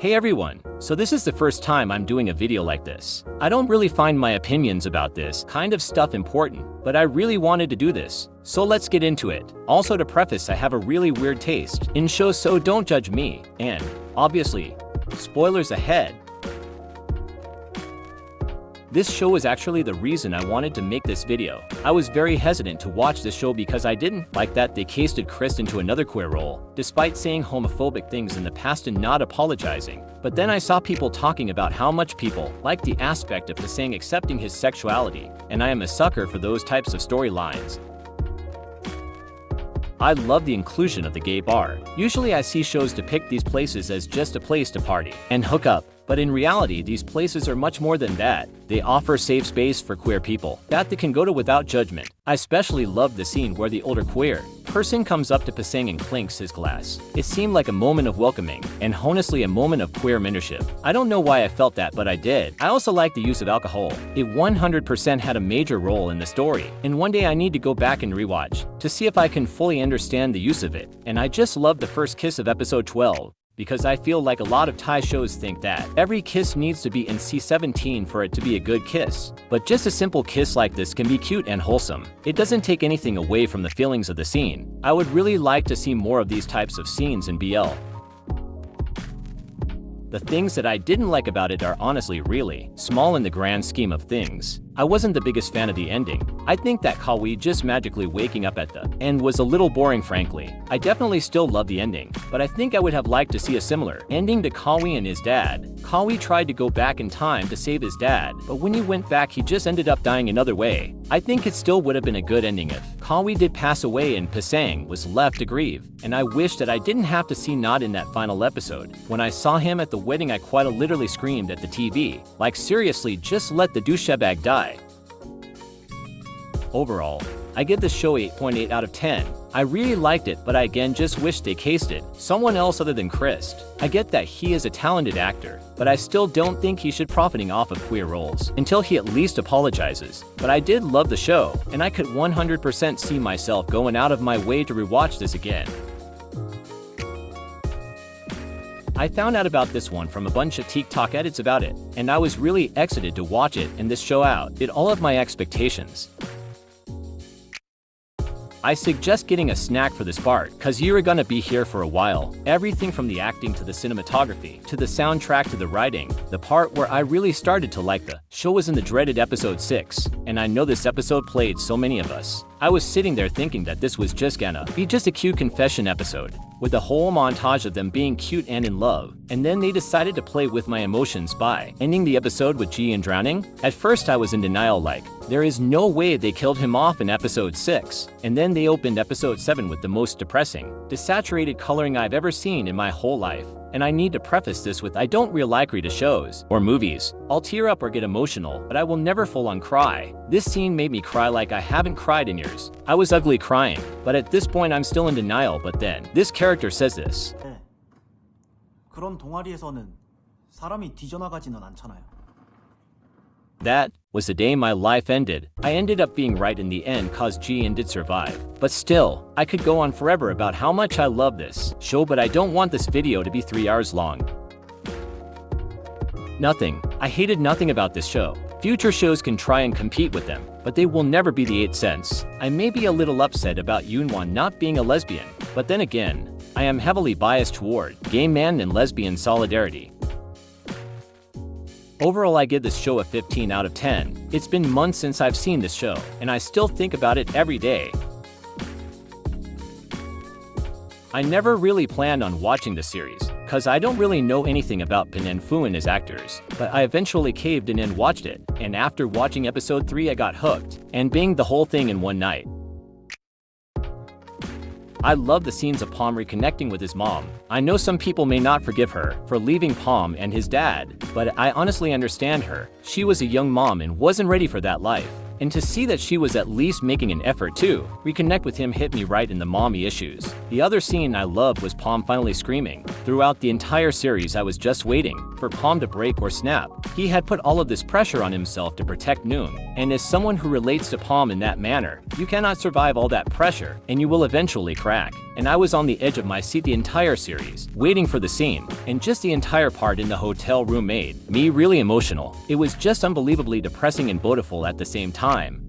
Hey everyone, so this is the first time I'm doing a video like this. I don't really find my opinions about this kind of stuff important, but I really wanted to do this, so let's get into it. Also to preface, I have a really weird taste in shows, so don't judge me, and, obviously, spoilers ahead. This show is actually the reason I wanted to make this video. I was very hesitant to watch this show because I didn't like that they casted Chris into another queer role, despite saying homophobic things in the past and not apologizing. But then I saw people talking about how much people like the aspect of Pasang accepting his sexuality, and I am a sucker for those types of storylines. I love the inclusion of the gay bar. Usually I see shows depict these places as just a place to party and hook up, but in reality these places are much more than that. They offer safe space for queer people that they can go to without judgment. I especially love the scene where the older queer person comes up to Pasang and clinks his glass. It seemed like a moment of welcoming, and honestly a moment of queer mentorship. I don't know why I felt that, but I did. I also like the use of alcohol. It 100% had a major role in the story, and one day I need to go back and rewatch to see if I can fully understand the use of it. And I just love the first kiss of episode 12. Because I feel like a lot of Thai shows think that every kiss needs to be NC-17 for it to be a good kiss. But just a simple kiss like this can be cute and wholesome. It doesn't take anything away from the feelings of the scene. I would really like to see more of these types of scenes in BL. The things that I didn't like about it are honestly really small in the grand scheme of things. I wasn't the biggest fan of the ending. I think that Kawi just magically waking up at the end was a little boring, frankly. I definitely still love the ending, but I think I would have liked to see a similar ending to Kawi and his dad. Kawi tried to go back in time to save his dad, but when he went back he just ended up dying another way. I think it still would have been a good ending if Kawi did pass away and Pasang was left to grieve, and I wish that I didn't have to see Nod in that final episode. When I saw him at the wedding I quite literally screamed at the TV, like seriously, just let the douchebag die. Overall, I give this show 8.8 out of 10. I really liked it, but I again just wish they casted someone else other than Chris. I get that he is a talented actor, but I still don't think he should profiting off of queer roles until he at least apologizes. But I did love the show, and I could 100% see myself going out of my way to rewatch this again. I found out about this one from a bunch of TikTok edits about it, and I was really excited to watch it, and this show out did all of my expectations. I suggest getting a snack for this part, cause you're gonna be here for a while. Everything from the acting to the cinematography, to the soundtrack to the writing. The part where I really started to like the show was in the dreaded episode 6, and I know this episode played so many of us. I was sitting there thinking that this was just gonna be just a cute confession episode, with a whole montage of them being cute and in love, and then they decided to play with my emotions by ending the episode with Ji-yeon drowning. At first I was in denial, like, there is no way they killed him off in episode 6, and then they opened episode 7 with the most depressing, desaturated coloring I've ever seen in my whole life. And I need to preface this with I don't really like read shows or movies. I'll tear up or get emotional, but I will never full-on cry. This scene made me cry like I haven't cried in years. I was ugly crying, but at this point I'm still in denial. But then this character says this. 그런 동아리에서는 사람이 뒤져나가지는 않잖아요. That was the day my life ended. I ended up being right in the end cause Ji-yeon did survive. But still, I could go on forever about how much I love this show, but I don't want this video to be 3 hours long. Nothing. I hated nothing about this show. Future shows can try and compete with them, but they will never be the 8 cents. I may be a little upset about Yoonwon not being a lesbian, but then again, I am heavily biased toward gay man and lesbian solidarity. Overall, I give this show a 15 out of 10. It's been months since I've seen this show, and I still think about it every day. I never really planned on watching the series, cause I don't really know anything about Bin and Fooin as actors, but I eventually caved in and watched it, and after watching episode 3 I got hooked, and binged the whole thing in one night. I love the scenes of Palm reconnecting with his mom. I know some people may not forgive her for leaving Palm and his dad, but I honestly understand her. She was a young mom and wasn't ready for that life. And to see that she was at least making an effort to reconnect with him hit me right in the mommy issues. The other scene I loved was Palm finally screaming. Throughout the entire series I was just waiting for Palm to break or snap. He had put all of this pressure on himself to protect Noon, and as someone who relates to Palm in that manner, you cannot survive all that pressure, and you will eventually crack. And I was on the edge of my seat the entire series, waiting for the scene, and just the entire part in the hotel room made me really emotional. It was just unbelievably depressing and beautiful at the same time.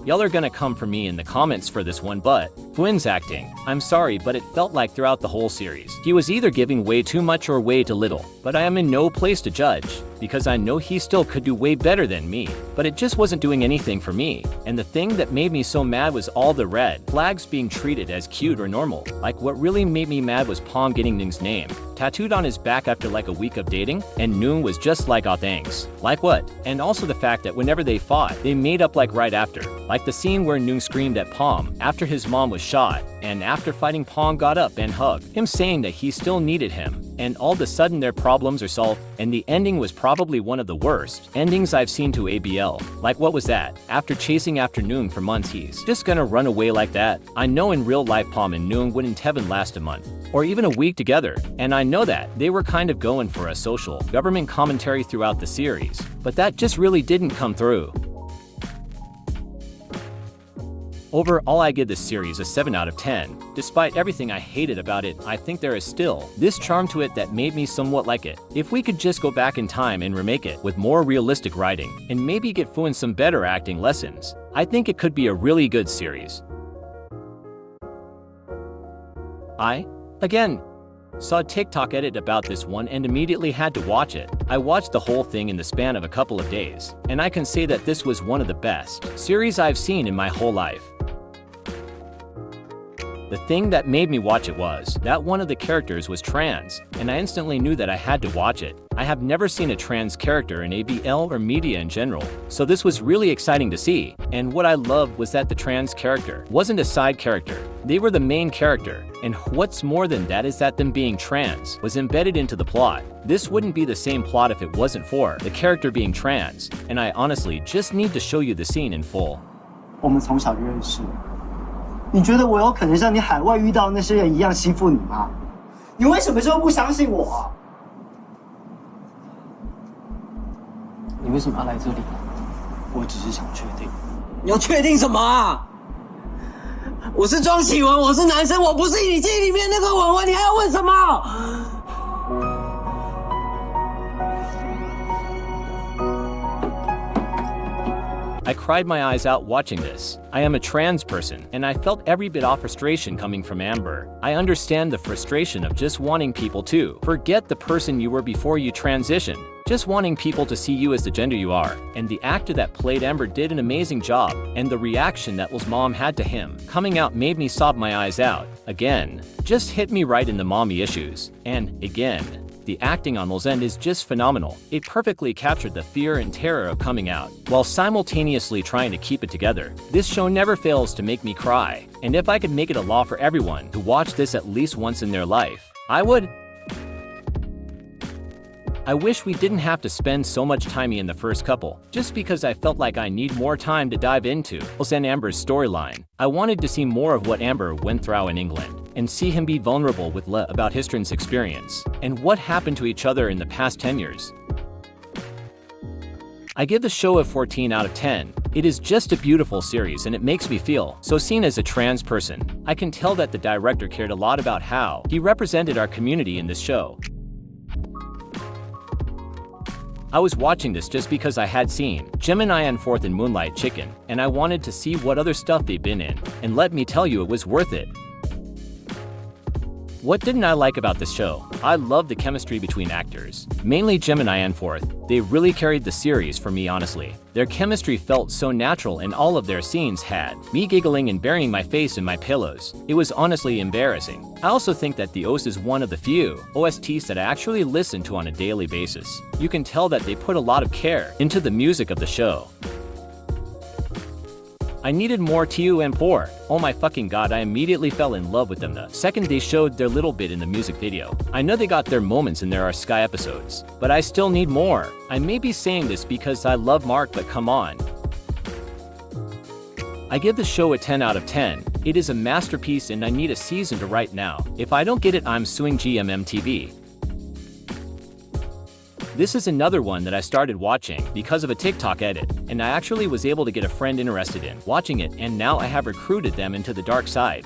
Y'all are gonna come for me in the comments for this one, but Fuin's acting, I'm sorry, but it felt like throughout the whole series, he was either giving way too much or way too little. But I am in no place to judge, because I know he still could do way better than me, but it just wasn't doing anything for me. And the thing that made me so mad was all the red flags being treated as cute or normal. Like, what really made me mad was Palm getting Ning's name tattooed on his back after like a week of dating, and Noon was just like, "Aw, thanks." Like what? And also the fact that whenever they fought, they made up like right after. Like the scene where Noon screamed at Palm after his mom was shot, and after fighting, Palm got up and hugged him, saying that he still needed him. And all of a sudden their problems are solved, and the ending was probably one of the worst endings I've seen to ABL. Like, what was that? After chasing after Noon for months, he's just gonna run away like that? I know in real life Palm and Noon wouldn't even last a month, or even a week together, and I know that they were kind of going for a social government commentary throughout the series, but that just really didn't come through. Overall, I give this series a 7 out of 10. Despite everything I hated about it, I think there is still this charm to it that made me somewhat like it. If we could just go back in time and remake it with more realistic writing, and maybe get Fuin some better acting lessons, I think it could be a really good series. I, again, saw a TikTok edit about this one and immediately had to watch it. I watched the whole thing in the span of a couple of days, and I can say that this was one of the best series I've seen in my whole life. The thing that made me watch it was that one of the characters was trans, and I instantly knew that I had to watch it. I have never seen a trans character in ABL or media in general, so this was really exciting to see. And what I loved was that the trans character wasn't a side character, they were the main character. And what's more than that is that them being trans was embedded into the plot. This wouldn't be the same plot if it wasn't for the character being trans, and I honestly just need to show you the scene in full. 我们从小就认识，你觉得我有可能像你海外遇到那些人一样欺负你吗？你为什么就不相信我？你为什么要来这里？我只是想确定。你要确定什么啊？我是庄启文，我是男生，我不是你记忆里面那个文文，你还要问什么？ I cried my eyes out watching this. I am a trans person, and I felt every bit of frustration coming from Amber. I understand the frustration of just wanting people to forget the person you were before you transitioned, just wanting people to see you as the gender you are. And the actor that played Amber did an amazing job, and the reaction that Will's mom had to him coming out made me sob my eyes out. Again, just hit me right in the mommy issues. And again, the acting on Will's end is just phenomenal. It perfectly captured the fear and terror of coming out, while simultaneously trying to keep it together. This show never fails to make me cry, and if I could make it a law for everyone to watch this at least once in their life, I would. I wish we didn't have to spend so much time in the first couple, just because I felt like I need more time to dive into Will and Amber's storyline. I wanted to see more of what Amber went through in England, and see him be vulnerable with Le about his trans experience, and what happened to each other in the past 10 years. I give the show a 14 out of 10. It is just a beautiful series and it makes me feel so seen as a trans person. I can tell that the director cared a lot about how he represented our community in this show. I was watching this just because I had seen Gemini and Fourth in Moonlight Chicken, and I wanted to see what other stuff they've been in, and let me tell you, it was worth it. What didn't I like about this show? I loved the chemistry between actors, mainly Gemini and Fourth. They really carried the series for me, honestly. Their chemistry felt so natural, and all of their scenes had me giggling and burying my face in my pillows. It was honestly embarrassing. I also think that the OST is one of the few OSTs that I actually listen to on a daily basis. You can tell that they put a lot of care into the music of the show. I needed more TUM4. Oh my fucking god, I immediately fell in love with them the second they showed their little bit in the music video. I know they got their moments in their Sky episodes, but I still need more. I may be saying this because I love Mark, but come on. I give the show a 10 out of 10. It is a masterpiece and I need a season to write now. If I don't get it, I'm suing GMMTV. This is another one that I started watching because of a TikTok edit, and I actually was able to get a friend interested in watching it, and now I have recruited them into the dark side.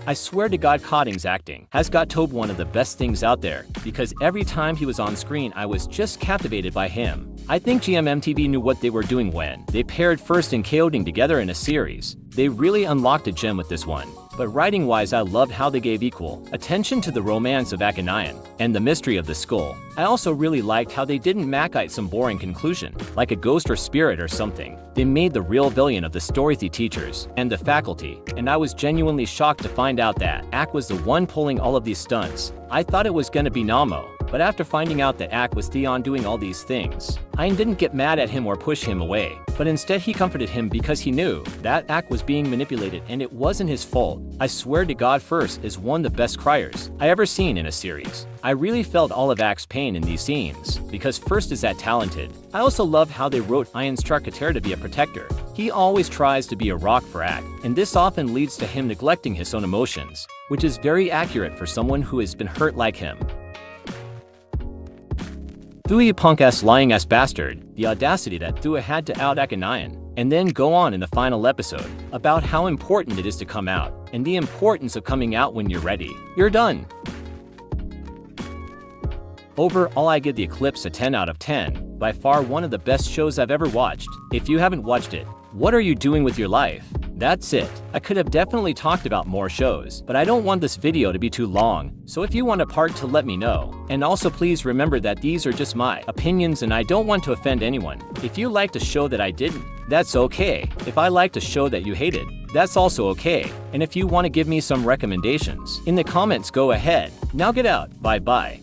I swear to God, Cotting's acting has got Tobe one of the best things out there, because every time he was on screen I was just captivated by him. I think GMMTV knew what they were doing when they paired First and Coding together in a series. They really unlocked a gem with this one. But writing-wise, I loved how they gave equal attention to the romance of Akhenaten and the mystery of the skull. I also really liked how they didn't make some boring conclusion, like a ghost or spirit or something. They made the real villain of the story the teachers and the faculty, and I was genuinely shocked to find out that Ak was the one pulling all of these stunts. I thought it was gonna be Namo, but after finding out that Ak was Theon doing all these things, I didn't get mad at him or push him away, but instead he comforted him because he knew that Ak was being manipulated and it wasn't his fault. I swear to God, First is one of the best criers I ever seen in a series. I really felt all of Ak's pain in these scenes, because First is that talented. I also love how they wrote I instruct Kater to be a protector. He always tries to be a rock for Ak, and this often leads to him neglecting his own emotions, which is very accurate for someone who has been hurt like him. Thuy, punk-ass lying-ass bastard, the audacity that Thuy had to out Akhenaten, and then go on in the final episode about how important it is to come out, and the importance of coming out when you're ready. You're done. Overall, I give The Eclipse a 10 out of 10, by far one of the best shows I've ever watched. If you haven't watched it, what are you doing with your life? That's it. I could have definitely talked about more shows, but I don't want this video to be too long, so if you want a part 2, let me know. And also please remember that these are just my opinions and I don't want to offend anyone. If you liked a show that I didn't, that's okay. If I liked a show that you hated, that's also okay. And if you want to give me some recommendations in the comments, go ahead. Now get out. Bye bye.